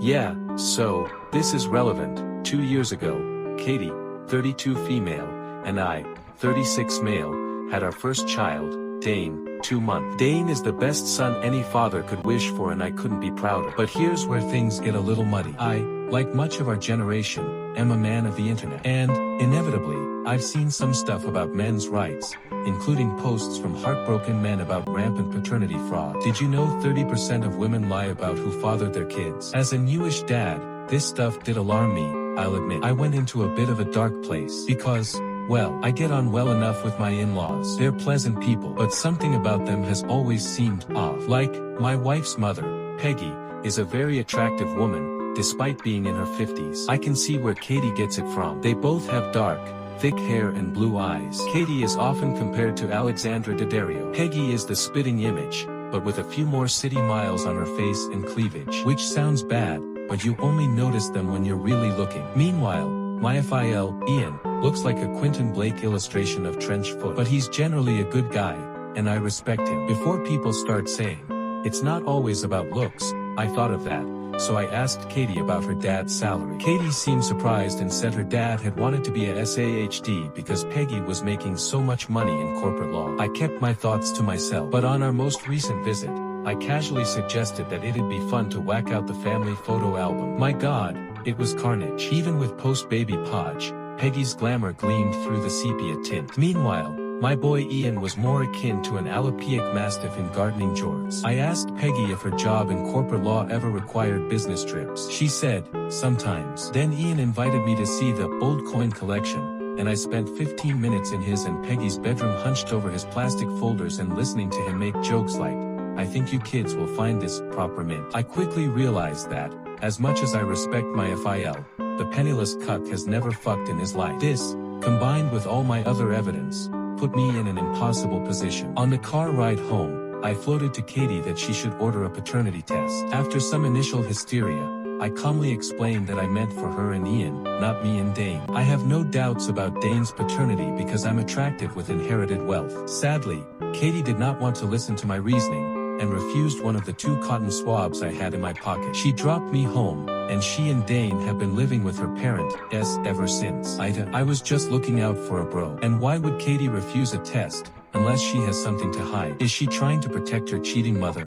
Yeah, so, this is relevant. 2 years ago, Katie, 32 female, and I, 36 male, had our first child, Dane, 2 months. Dane is the best son any father could wish for, and I couldn't be prouder. But here's where things get a little muddy. I, like much of our generation, am a man of the internet. And, inevitably, I've seen some stuff about men's rights, including posts from heartbroken men about rampant paternity fraud. Did you know 30% of women lie about who fathered their kids? As a newish dad, this stuff did alarm me, I'll admit. I went into a bit of a dark place because, well, I get on well enough with my in-laws. They're pleasant people, but something about them has always seemed off. Like, my wife's mother, Peggy, is a very attractive woman, despite being in her 50s. I can see where Katie gets it from. They both have dark, thick hair and blue eyes. Katie is often compared to Alexandra Daddario. Peggy is the spitting image, but with a few more city miles on her face and cleavage. Which sounds bad, but you only notice them when you're really looking. Meanwhile, my FIL, Ian, looks like a Quentin Blake illustration of trench foot. But he's generally a good guy, and I respect him. Before people start saying, it's not always about looks, I thought of that. So I asked Katie about her dad's salary. Katie seemed surprised and said her dad had wanted to be a SAHD because Peggy was making so much money in corporate law. I kept my thoughts to myself. But on our most recent visit, I casually suggested that it'd be fun to whack out the family photo album. My God, it was carnage. Even with post-baby podge, Peggy's glamour gleamed through the sepia tint. Meanwhile, my boy Ian was more akin to an alopecia mastiff in gardening jorts. I asked Peggy if her job in corporate law ever required business trips. She said, sometimes. Then Ian invited me to see the old coin collection, and I spent 15 minutes in his and Peggy's bedroom hunched over his plastic folders and listening to him make jokes like, I think you kids will find this proper mint. I quickly realized that, as much as I respect my FIL, the penniless cuck has never fucked in his life. This, combined with all my other evidence, put me in an impossible position. On the car ride home, I floated to Katie that she should order a paternity test. After some initial hysteria, I calmly explained that I meant for her and Ian, not me and Dane. I have no doubts about Dane's paternity because I'm attractive with inherited wealth. Sadly, Katie did not want to listen to my reasoning, and refused one of the 2 cotton swabs I had in my pocket. She dropped me home, and she and Dane have been living with her parents ever since. AITA. I was just looking out for a bro. And why would Katie refuse a test, unless she has something to hide? Is she trying to protect her cheating mother?